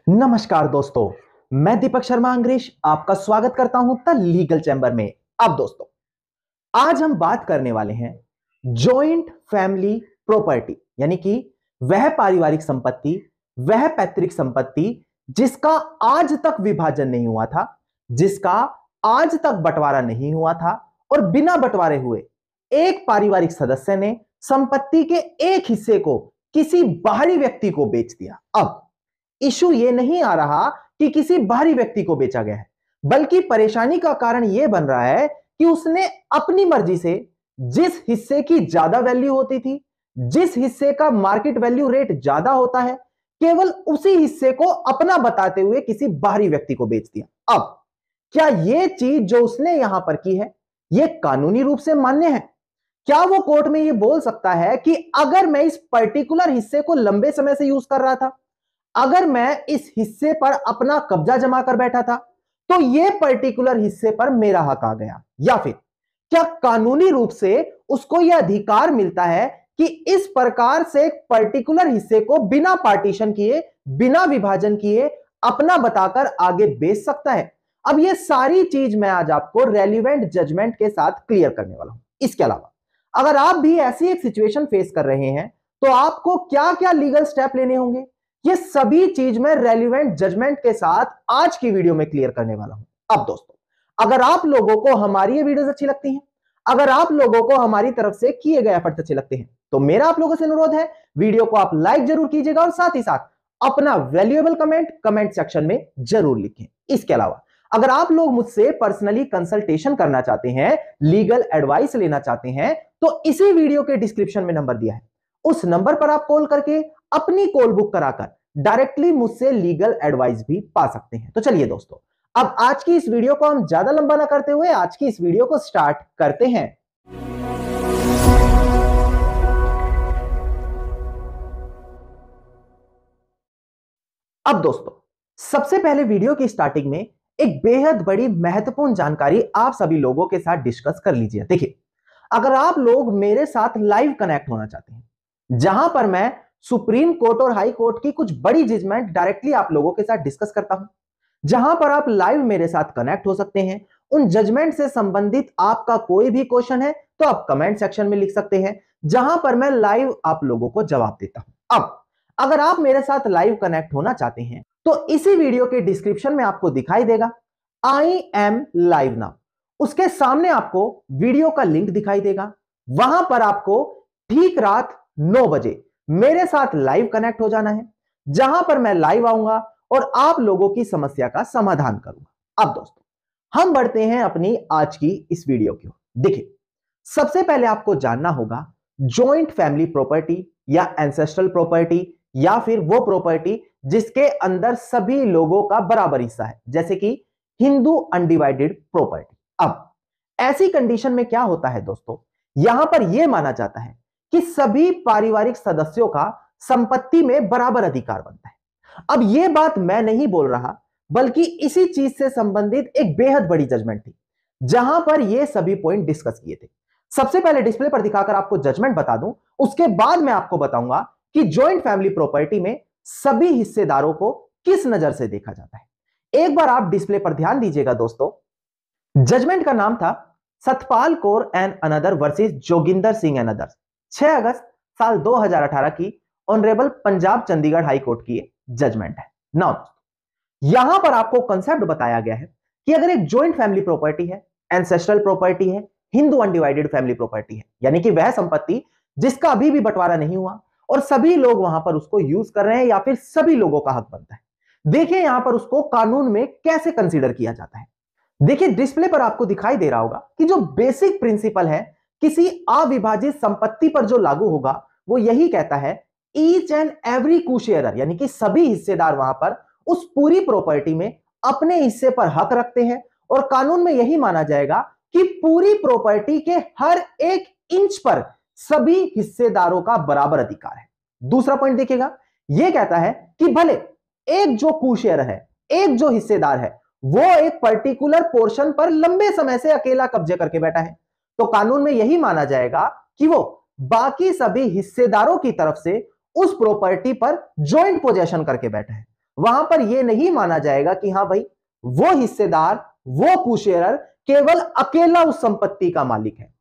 नमस्कार दोस्तों, मैं दीपक शर्मा अंग्रेज आपका स्वागत करता हूं द लीगल चैम्बर में। अब दोस्तों, आज हम बात करने वाले हैं जॉइंट फैमिली प्रॉपर्टी, यानी कि वह पारिवारिक संपत्ति, वह पैतृक संपत्ति जिसका आज तक विभाजन नहीं हुआ था, जिसका आज तक बंटवारा नहीं हुआ था और बिना बंटवारे हुए एक पारिवारिक सदस्य ने संपत्ति के एक हिस्से को किसी बाहरी व्यक्ति को बेच दिया। अब इशू ये नहीं आ रहा कि किसी बाहरी व्यक्ति को बेचा गया है, बल्कि परेशानी का कारण यह बन रहा है कि उसने अपनी मर्जी से जिस हिस्से की ज्यादा वैल्यू होती थी, जिस हिस्से का मार्केट वैल्यू रेट ज्यादा होता है, केवल उसी हिस्से को अपना बताते हुए किसी बाहरी व्यक्ति को बेच दिया। अब क्या यह चीज जो उसने यहां पर की है, यह कानूनी रूप से मान्य है? क्या वो कोर्ट में यह बोल सकता है कि अगर मैं इस पर्टिकुलर हिस्से को लंबे समय से यूज कर रहा था, अगर मैं इस हिस्से पर अपना कब्जा जमा कर बैठा था, तो यह पर्टिकुलर हिस्से पर मेरा हक आ गया? या फिर क्या कानूनी रूप से उसको यह अधिकार मिलता है कि इस प्रकार से एक पर्टिकुलर हिस्से को बिना पार्टीशन किए, बिना विभाजन किए अपना बताकर आगे बेच सकता है? अब यह सारी चीज मैं आज आपको रेलिवेंट जजमेंट के साथ क्लियर करने वाला हूं। इसके अलावा अगर आप भी ऐसी एक सिचुएशन फेस कर रहे हैं तो आपको क्या क्या लीगल स्टेप लेने होंगे, ये सभी चीज मैं रेलिवेंट जजमेंट के साथ आज की वीडियो में क्लियर करने वाला हूं। अब दोस्तों, अगर आप लोगों को हमारी ये वीडियोस अच्छी लगती हैं, अगर आप लोगों को हमारी तरफ से किए गए एफर्ट्स अच्छे लगते हैं, तो मेरा आप लोगों से अनुरोध है, वीडियो को आप लाइक जरूर कीजिएगा और साथ ही साथ अपना वैल्यूएबल कमेंट सेक्शन में जरूर लिखें। इसके अलावा अगर आप लोग मुझसे पर्सनली कंसल्टेशन करना चाहते हैं, लीगल एडवाइस लेना चाहते हैं, तो इसी वीडियो के डिस्क्रिप्शन में नंबर दिया है, उस नंबर पर आप कॉल करके अपनी कॉल बुक कराकर डायरेक्टली मुझसे लीगल एडवाइस भी पा सकते हैं। तो चलिए दोस्तों, अब आज की इस वीडियो को हम ज्यादा लंबा ना करते हुए आज की इस वीडियो को स्टार्ट करते हैं। अब दोस्तों, सबसे पहले वीडियो की स्टार्टिंग में एक बेहद बड़ी महत्वपूर्ण जानकारी आप सभी लोगों के साथ डिस्कस कर लीजिए। देखिए, अगर आप लोग मेरे साथ लाइव कनेक्ट होना चाहते हैं, जहां पर मैं सुप्रीम कोर्ट और हाई कोर्ट की कुछ बड़ी जजमेंट डायरेक्टली आप लोगों के साथ डिस्कस करता हूं, जहां पर आप लाइव मेरे साथ कनेक्ट हो सकते हैं, उन जजमेंट से संबंधित आपका कोई भी क्वेश्चन है तो आप कमेंट सेक्शन में लिख सकते हैं, जहां पर मैं लाइव आप लोगों को जवाब देता हूं। अब अगर आप मेरे साथ लाइव कनेक्ट होना चाहते हैं तो इसी वीडियो के डिस्क्रिप्शन में आपको दिखाई देगा आई एम लाइव नाउ, उसके सामने आपको वीडियो का लिंक दिखाई देगा। वहां पर आपको ठीक रात 9 बजे मेरे साथ लाइव कनेक्ट हो जाना है, जहां पर मैं लाइव आऊंगा और आप लोगों की समस्या का समाधान करूंगा। अब दोस्तों, हम बढ़ते हैं अपनी आज की इस वीडियो की ओर। देखिए, सबसे पहले आपको जानना होगा जॉइंट फैमिली प्रॉपर्टी या एंसेस्ट्रल प्रॉपर्टी, या फिर वो प्रॉपर्टी जिसके अंदर सभी लोगों का बराबर हिस्सा है, जैसे कि हिंदू अनडिवाइडेड प्रॉपर्टी। अब ऐसी कंडीशन में क्या होता है दोस्तों, यहां पर यह माना जाता है कि सभी पारिवारिक सदस्यों का संपत्ति में बराबर अधिकार बनता है। अब यह बात मैं नहीं बोल रहा, बल्कि इसी चीज से संबंधित एक बेहद बड़ी जजमेंट थी, जहां पर यह सभी पॉइंट डिस्कस किए थे। सबसे पहले डिस्प्ले पर दिखाकर आपको जजमेंट बता दूं, उसके बाद मैं आपको बताऊंगा कि जॉइंट फैमिली प्रॉपर्टी में सभी हिस्सेदारों को किस नजर से देखा जाता है। एक बार आप डिस्प्ले पर ध्यान दीजिएगा दोस्तों। जजमेंट का नाम था Satpal Kaur and another versus Joginder Singh and others, 6 अगस्त साल 2018 की honourable Punjab Chandigarh high court की जजमेंट है। नाउ यहां पर आपको कंसेप्ट बताया गया है कि अगर एक जॉइंट फैमिली प्रॉपर्टी है, एंसेस्ट्रल प्रॉपर्टी है, हिंदू अनडिवाइडेड फैमिली प्रॉपर्टी है, यानी कि वह संपत्ति जिसका अभी भी बंटवारा नहीं हुआ और सभी लोग वहां पर उसको यूज कर रहे हैं, या फिर सभी लोगों का हक बनता है। देखिए यहां पर उसको कानून में कैसे कंसीडर किया जाता है। देखिए, डिस्प्ले पर आपको दिखाई दे रहा होगा कि जो बेसिक प्रिंसिपल है किसी अविभाजित संपत्ति पर जो लागू होगा, वो यही कहता है ईच एंड एवरी को-शेयरर, यानी कि सभी हिस्सेदार वहां पर उस पूरी प्रॉपर्टी में अपने हिस्से पर हक रखते हैं, और कानून में यही माना जाएगा कि पूरी प्रॉपर्टी के हर एक इंच पर सभी हिस्सेदारों का बराबर अधिकार है। दूसरा पॉइंट देखिएगा, यह कहता है कि भले एक जो को-शेयर है, एक जो हिस्सेदार है, वो एक पर्टिकुलर पोर्शन पर लंबे समय से अकेला कब्जे करके बैठा है, तो कानून में यही माना जाएगा कि वो बाकी सभी हिस्सेदारों की तरफ से उस प्रॉपर्टी पर जॉइंट पोजेशन करके बैठा है। वहां पर यह नहीं माना जाएगा कि हां भाई वो हिस्सेदार, वो को-शेयरर केवल अकेला उस संपत्ति का मालिक है।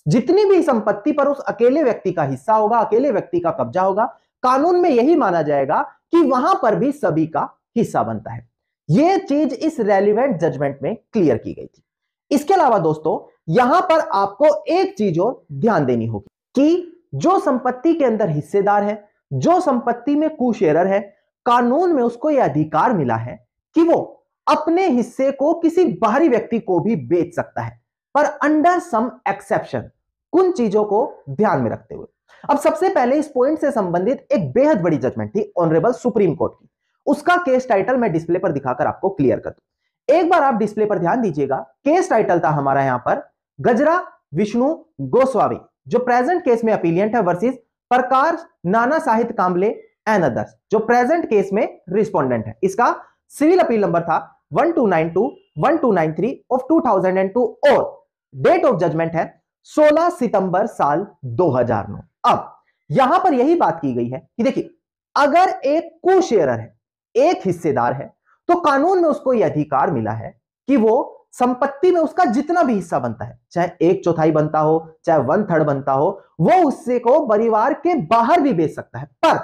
जितनी भी संपत्ति पर उस अकेले व्यक्ति का हिस्सा होगा, अकेले व्यक्ति का कब्जा होगा, कानून में यही माना जाएगा कि वहां पर भी सभी का हिस्सा बनता है। यह चीज इस रेलिवेंट जजमेंट में क्लियर की गई थी। इसके अलावा दोस्तों यहां पर आपको एक चीज और ध्यान देनी होगी कि जो संपत्ति के अंदर हिस्सेदार है, जो संपत्ति में को-शेयरर है, कानून में उसको यह अधिकार मिला है कि वो अपने हिस्से को किसी बाहरी व्यक्ति को भी बेच सकता है, पर अंडर सम एक्सेप्शन, कुछ चीजों को ध्यान में रखते हुए। अब सबसे पहले इस पॉइंट से संबंधित एक बेहद बड़ी जजमेंट थी ऑनरेबल सुप्रीम कोर्ट की। उसका केस टाइटल मैं डिस्प्ले पर दिखाकर आपको क्लियर कर दूं। एक बार आप डिस्प्ले पर ध्यान दीजिएगा। केस टाइटल था हमारा यहां पर गजरा विष्णु गोस्वामी, जो प्रेजेंट केस में अपीलियंट है, वर्सेस प्रकाश नाना साहित्य कांबले एंड अदर्स, जो प्रेजेंट केस में रिस्पोंडेंट है। इसका सिविल अपील नंबर था 1292 1293 ऑफ 2002 और डेट ऑफ जजमेंट है 16 सितंबर साल 2009। अब यहां पर यही बात की गई है कि देखिए, अगर एक को-शेयरर है, एक हिस्सेदार है, तो कानून में उसको यह अधिकार मिला है कि वो संपत्ति में उसका जितना भी हिस्सा बनता है, चाहे 1/4 बनता हो, चाहे 1/3 बनता हो, वो उससे को परिवार के बाहर भी बेच सकता है, पर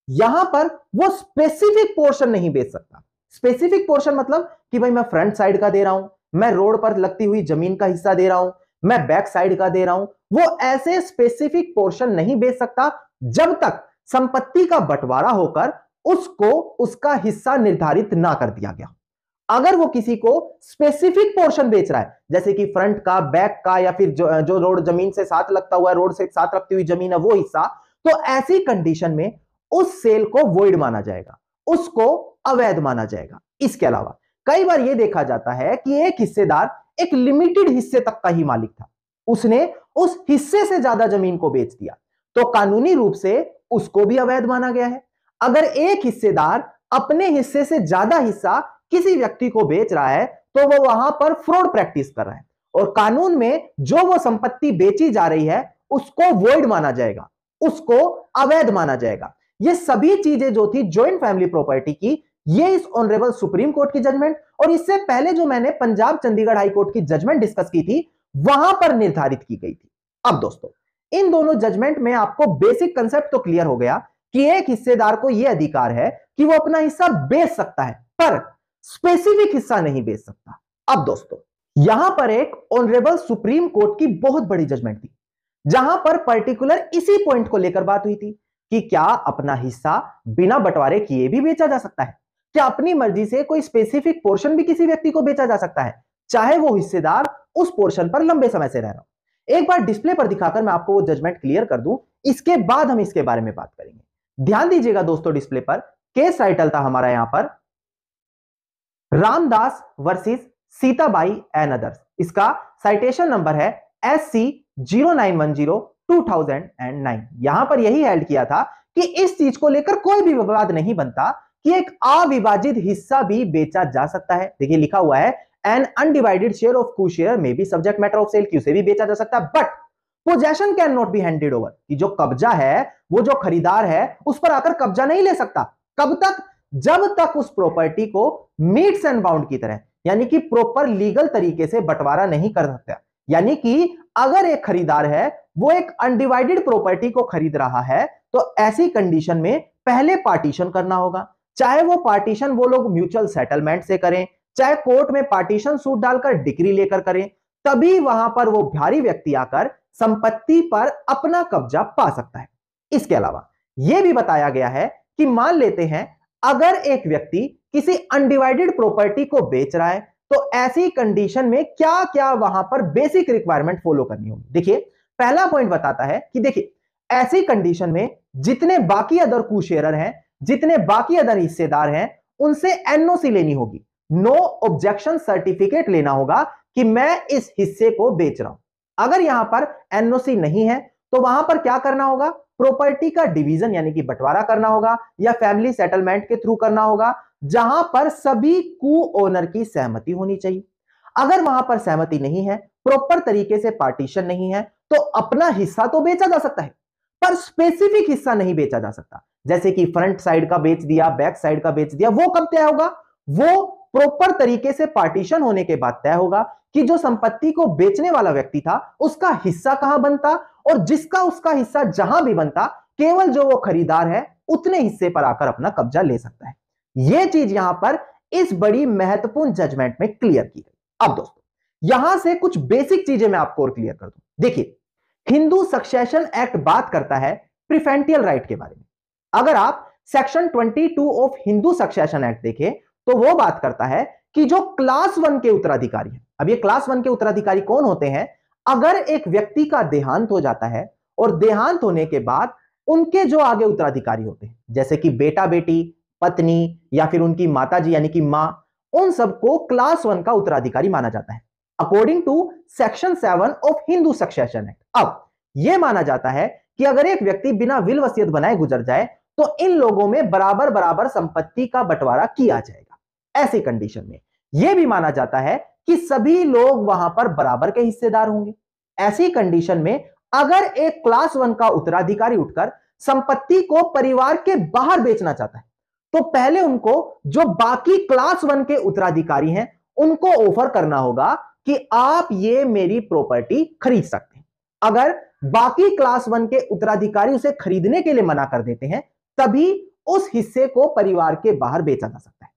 यहां पर वो स्पेसिफिक पोर्शन नहीं बेच सकता। स्पेसिफिक पोर्शन मतलब कि भाई मैं फ्रंट साइड का दे रहा हूं, मैं रोड पर लगती हुई जमीन का हिस्सा दे रहा हूं, मैं बैक साइड का दे रहा हूं, वो ऐसे स्पेसिफिक पोर्शन नहीं बेच सकता जब तक संपत्ति का बंटवारा होकर उसको उसका हिस्सा निर्धारित ना कर दिया गया। अगर वो किसी को स्पेसिफिक पोर्शन बेच रहा है, जैसे कि फ्रंट का, बैक का, या फिर जो रोड जमीन से साथ लगता हुआ है, रोड से साथ लगती हुई जमीन है वो हिस्सा, तो ऐसी कंडीशन में उस सेल को वॉइड माना जाएगा, उसको अवैध माना जाएगा। इसके अलावा कई बार यह देखा जाता है कि एक हिस्सेदार एक लिमिटेड हिस्से तक का ही मालिक था, उसने उस हिस्से से ज्यादा जमीन को बेच दिया, तो कानूनी रूप से उसको भी अवैध माना गया है। अगर एक हिस्सेदार अपने हिस्से से ज्यादा हिस्सा किसी व्यक्ति को बेच रहा है, तो वो वहां पर फ्रॉड प्रैक्टिस कर रहा है, और कानून में जो वो संपत्ति बेची जा रही है उसको वॉइड माना जाएगा, उसको अवैध माना जाएगा। ये सभी चीजें जो थी जॉइंट फैमिली प्रॉपर्टी की, ये इस ऑनरेबल सुप्रीम कोर्ट की जजमेंट और इससे पहले जो मैंने पंजाब चंडीगढ़ हाई कोर्ट की जजमेंट डिस्कस की थी, वहां पर निर्धारित की गई थी। अब दोस्तों इन दोनों जजमेंट में आपको बेसिक कंसेप्ट तो क्लियर हो गया कि एक हिस्सेदार को यह अधिकार है कि वो अपना हिस्सा बेच सकता है, पर स्पेसिफिक हिस्सा नहीं बेच सकता। अब दोस्तों यहां पर एक ऑनरेबल सुप्रीम कोर्ट की बहुत बड़ी जजमेंट थी, जहां पर पर्टिकुलर इसी पॉइंट को लेकर बात हुई थी कि क्या अपना हिस्सा बिना बंटवारे किए भी बेचा जा सकता है, क्या अपनी मर्जी से कोई स्पेसिफिक पोर्शन भी किसी व्यक्ति को बेचा जा सकता है, चाहे वो हिस्सेदार उस पोर्शन पर लंबे समय से रह रहा हो। एक बार डिस्प्ले पर दिखाकर मैं आपको वो जजमेंट क्लियर कर दूं, इसके बाद हम इसके बारे में बात करेंगे। ध्यान दीजिएगा दोस्तों, डिस्प्ले पर केस टाइटल था हमारा यहां पर Ramdas versus Sitabai and others. इसका साइटेशन नंबर है SC 0910 2009। यहां पर यही हेल्ड किया था कि इस चीज को लेकर कोई भी विवाद नहीं बनता कि एक अविभाजित हिस्सा भी बेचा जा सकता है। देखिए लिखा हुआ है an undivided share of co-share में be subject matter of sale, कि उसे भी बेचा जा सकता है, but possession can not be handed over, कि जो कब्जा है, वो जो खरीदार है उस पर आकर कब्जा नहीं ले सकता। कब तक? जब तक उस प्रॉपर्टी को मीट्स एंड बाउंड की तरह, यानी कि प्रॉपर लीगल तरीके से बंटवारा नहीं कर सकता। यानी कि अगर एक खरीदार है वो एक अनडिवाइडेड प्रॉपर्टी को खरीद रहा है, तो ऐसी कंडीशन में पहले पार्टीशन करना होगा, चाहे वो पार्टीशन वो लोग म्यूचुअल सेटलमेंट से करें, चाहे कोर्ट में पार्टीशन सूट डालकर डिक्री लेकर करें, तभी वहां पर वो भारी व्यक्ति आकर संपत्ति पर अपना कब्जा पा सकता है। इसके अलावा यह भी बताया गया है कि मान लेते हैं अगर एक व्यक्ति किसी अनडिवाइडेड प्रॉपर्टी को बेच रहा है, तो ऐसी कंडीशन में क्या क्या वहां पर बेसिक रिक्वायरमेंट फॉलो करनी होगी। देखिए पहला पॉइंट बताता है कि देखिए ऐसी कंडीशन में जितने बाकी अदर को-शेयरर हैं, जितने बाकी अदर हिस्सेदार हैं, उनसे NOC लेनी होगी, नो ऑब्जेक्शन सर्टिफिकेट लेना होगा कि मैं इस हिस्से को बेच रहा हूं। अगर यहां पर NOC नहीं है तो वहां पर क्या करना होगा? प्रॉपर्टी का डिवीजन यानी कि बंटवारा करना होगा, या फैमिली सेटलमेंट के थ्रू करना होगा, जहां पर सभी को-ओनर की सहमति होनी चाहिए। अगर वहां पर सहमति नहीं है, प्रॉपर तरीके से पार्टीशन नहीं है, तो अपना हिस्सा तो बेचा जा सकता है, पर स्पेसिफिक हिस्सा नहीं बेचा जा सकता। जैसे कि फ्रंट साइड का बेच दिया, बैक साइड का बेच दिया, वो कब तय होगा? वो प्रॉपर तरीके से पार्टीशन होने के बाद तय होगा कि जो संपत्ति को बेचने वाला व्यक्ति था उसका हिस्सा कहां बनता, और जिसका उसका हिस्सा जहां भी बनता, केवल जो वो खरीदार है उतने हिस्से पर आकर अपना कब्जा ले सकता है। यह चीज यहां पर इस बड़ी महत्वपूर्ण जजमेंट में क्लियर की गई। अब दोस्तों यहां से कुछ बेसिक चीजें मैं आपको और क्लियर कर दूं। देखिए, हिंदू सक्सेशन एक्ट बात करता है प्रीफेंटियल राइट के बारे में। अगर आप section 22 of Hindu succession act देखें तो वो बात करता है कि जो क्लास 1 के उत्तराधिकारी हैं, अब ये क्लास 1 के उत्तराधिकारी कौन होते हैं? अगर एक व्यक्ति का देहांत हो जाता है और देहांत होने के बाद उनके जो आगे उत्तराधिकारी होते हैं, जैसे कि बेटा बेटी, पत्नी या फिर उनकी माता जी यानी कि मां, उन सबको क्लास 1 का उत्तराधिकारी माना जाता है according to section 7 of Hindu succession act. अब यह माना जाता है कि अगर एक व्यक्ति बिना विल वसीयत बनाए गुजर जाए तो इन लोगों में बराबर बराबर संपत्ति का बंटवारा किया जाएगा। ऐसी कंडीशन में यह भी माना जाता है कि सभी लोग वहां पर बराबर के हिस्सेदार होंगे। ऐसी कंडीशन में अगर एक क्लास 1 का उत्तराधिकारी उठकर संपत्ति को परिवार के बाहर बेचना चाहता है तो पहले उनको जो बाकी क्लास 1 के उत्तराधिकारी हैं उनको ऑफर करना होगा कि आप ये मेरी प्रॉपर्टी खरीद सकते हैं। अगर बाकी क्लास 1 के उत्तराधिकारी उसे खरीदने के लिए मना कर देते हैं तभी उस हिस्से को परिवार के बाहर बेचा जा सकता है।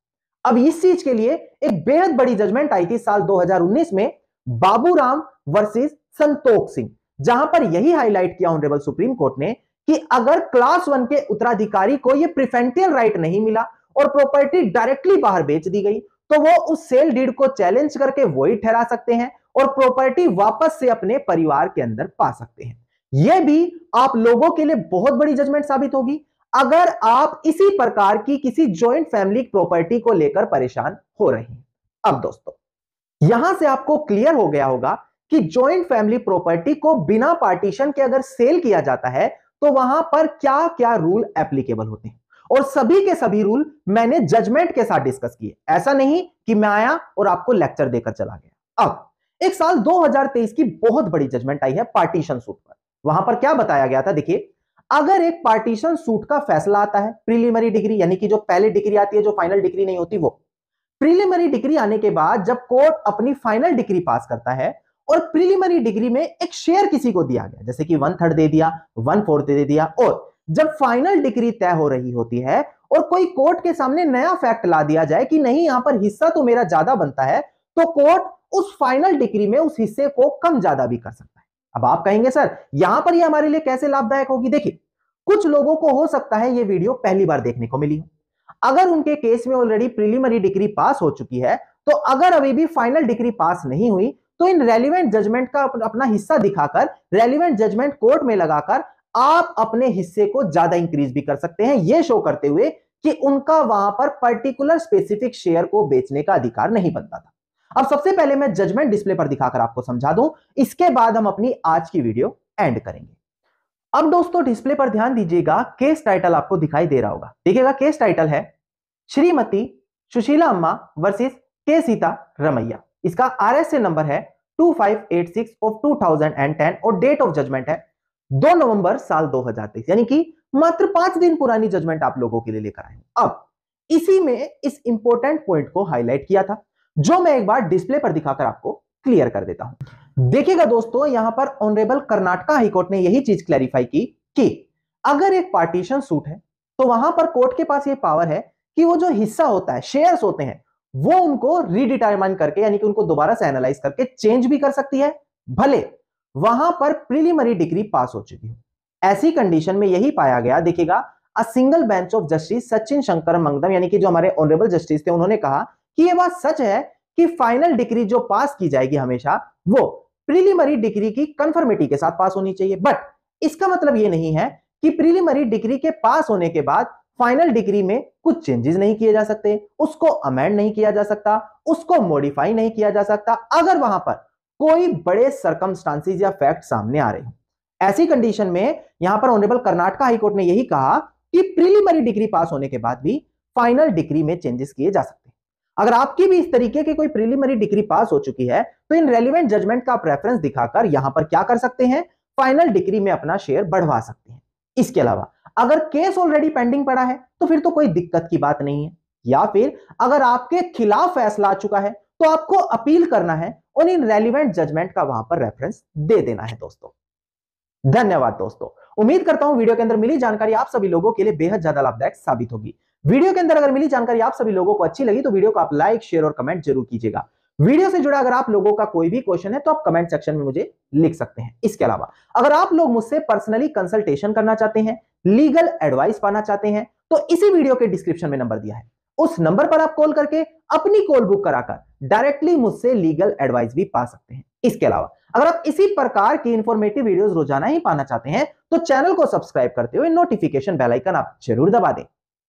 अब इस चीज के लिए एक बेहद बड़ी जजमेंट आई थी साल 2019 में, बाबूराम वर्सेस संतोख सिंह, जहां पर यही हाईलाइट किया ऑनरेबल सुप्रीम कोर्ट ने कि अगर क्लास 1 के उत्तराधिकारी को यह प्रीफेंटियल राइट नहीं मिला और प्रॉपर्टी डायरेक्टली बाहर बेच दी गई तो वो उस सेल डीड को चैलेंज करके वही ठहरा सकते हैं और प्रॉपर्टी वापस से अपने परिवार के अंदर पा सकते हैं। यह भी आप लोगों के लिए बहुत बड़ी जजमेंट साबित होगी अगर आप इसी प्रकार की किसी जॉइंट फैमिली प्रॉपर्टी को लेकर परेशान हो रहे हैं। अब दोस्तों यहां से आपको क्लियर हो गया होगा कि जॉइंट फैमिली प्रॉपर्टी को बिना पार्टीशन के अगर सेल किया जाता है तो वहां पर क्या क्या रूल एप्लीकेबल होते हैं, और सभी के सभी रूल मैंने जजमेंट के साथ डिस्कस किए। ऐसा नहीं कि मैं आया और आपको लेक्चर देकर चला गया। अब एक साल 2023 की बहुत बड़ी जजमेंट आई है पार्टीशन सूट पर। वहां पर क्या बताया गया था? देखिए, अगर एक पार्टीशन सूट का फैसला आता है, प्रीलिमिनरी डिग्री यानी कि जो पहले डिग्री आती है, जो फाइनल डिग्री नहीं होती, वो प्रीलिमिनरी डिग्री आने के बाद जब कोर्ट अपनी फाइनल डिग्री पास करता है और प्रीलिमिनरी डिग्री में एक शेयर किसी को दिया गया, जैसे कि 1/3 दे दिया, 1/4 दे दिया, और जब फाइनल डिग्री तय हो रही होती है और कोई कोर्ट के सामने नया फैक्ट ला दिया जाए कि नहीं यहां पर हिस्सा तो मेरा ज्यादा बनता है, तो कोर्ट उस फाइनल डिग्री में उस हिस्से को कम ज्यादा भी कर सकता है। अब आप कहेंगे सर यहां पर यह हमारे लिए कैसे लाभदायक होगी? देखिए, कुछ लोगों को हो सकता है यह वीडियो पहली बार देखने को मिली हो। अगर उनके केस में ऑलरेडी प्रीलिमिनरी डिग्री पास हो चुकी है तो अगर अभी भी फाइनल डिग्री पास नहीं हुई तो इन रेलिवेंट जजमेंट का अपना हिस्सा दिखाकर, रेलिवेंट जजमेंट कोर्ट में लगाकर आप अपने हिस्से को ज्यादा इंक्रीज भी कर सकते हैं, यह शो करते हुए कि उनका वहां पर पर्टिकुलर स्पेसिफिक शेयर को बेचने का अधिकार नहीं बनता था। अब सबसे पहले मैं जजमेंट डिस्प्ले पर दिखाकर आपको समझा दूं, इसके बाद हम अपनी आज की वीडियो एंड करेंगे। अब दोस्तों डिस्प्ले पर ध्यान दीजिएगा, केस टाइटल आपको दिखाई दे रहा होगा। देखिएगा, केस टाइटल है श्रीमती सुशीला अम्मा वर्सेस के सीता रमैया। इसका आरएसए नंबर है 2586 ऑफ 2010 और डेट ऑफ जजमेंट है 2 नवंबर साल 2023, यानी कि मात्र 5 दिन पुरानी जजमेंट आप लोगों के लिए लेकर आए। अब इसी में इस इंपॉर्टेंट पॉइंट को हाईलाइट किया था जो मैं एक बार डिस्प्ले पर दिखाकर आपको क्लियर कर देता हूं। देखिएगा दोस्तों, यहां पर ऑनरेबल कर्नाटका हाईकोर्ट ने यही चीज क्लैरिफाई की कि अगर एक पार्टीशन सूट है तो वहां पर कोर्ट के पास यह पावर है कि वो जो हिस्सा होता है, शेयर्स होते हैं, वो उनको रीडिटरमाइन करके यानी कि उनको दोबारा से एनालाइज करके चेंज भी कर सकती है, भले वहां पर प्रीलिमिनरी डिग्री पास हो चुकी हो। ऐसी कंडीशन में यही पाया गया। देखिएगा, a single bench of justice Sachin Shankar Mangdam यानी कि जो हमारे ऑनरेबल जस्टिस थे, उन्होंने कहा कि यह बात सच है कि फाइनल डिग्री जो पास की जाएगी हमेशा वो प्रीलिमिनरी डिग्री की कंफर्मिटी के साथ पास होनी चाहिए, बट इसका मतलब यह नहीं है कि प्रीलिमिनरी डिग्री के पास होने के बाद फाइनल डिग्री में कुछ चेंजेस नहीं किए जा सकते, उसको अमेंड नहीं किया जा सकता, उसको मॉडिफाई नहीं किया जा सकता अगर वहां पर कोई बड़े सर्कमस्टांसेस या फैक्ट सामने आ रहे हो। ऐसी कंडीशन में यहां पर ऑनरेबल कर्नाटका हाईकोर्ट ने यही कहा कि प्रीलिमिनरी डिग्री पास होने के बाद भी फाइनल डिग्री में चेंजेस किए जा सकते हैं। अगर आपकी भी इस तरीके की कोई प्रीलिमिनरी डिग्री पास हो चुकी है तो इन रेलिवेंट जजमेंट का प्रेफरेंस दिखाकर यहां पर क्या कर सकते हैं, फाइनल डिग्री में अपना शेयर बढ़वा सकते हैं। इसके अलावा अगर केस ऑलरेडी पेंडिंग पड़ा है तो फिर तो कोई दिक्कत की बात नहीं है, या फिर अगर आपके खिलाफ फैसला आ चुका है तो आपको अपील करना है और इन रेलिवेंट जजमेंट का वहां पर रेफरेंस दे देना है दोस्तों। धन्यवाद दोस्तों। उम्मीद करता हूं वीडियो के अंदर मिली जानकारी आप सभी लोगों के लिए बेहद ज्यादा लाभदायक साबित होगी। वीडियो के अंदर अगर मिली जानकारी आप सभी लोगों को अच्छी लगी तो वीडियो को आप लाइक, शेयर और कमेंट जरूर कीजिएगा। वीडियो से जुड़ा अगर आप लोगों का कोई भी क्वेश्चन है तो आप कमेंट सेक्शन में मुझे लिख सकते हैं। इसके अलावा अगर आप लोग मुझसे पर्सनली कंसल्टेशन करना चाहते हैं, लीगल एडवाइस पाना चाहते हैं, तो इसी वीडियो के डिस्क्रिप्शन में नंबर दिया है, उस नंबर पर आप कॉल करके अपनी कॉल बुक कराकर डायरेक्टली मुझसे लीगल एडवाइस भी पा सकते हैं। इसके अलावा अगर आप इसी प्रकार की इंफॉर्मेटिव वीडियोस रोजाना ही पाना चाहते हैं तो चैनल को सब्सक्राइब करते हुए नोटिफिकेशन बेल आइकन आप जरूर दबा दें।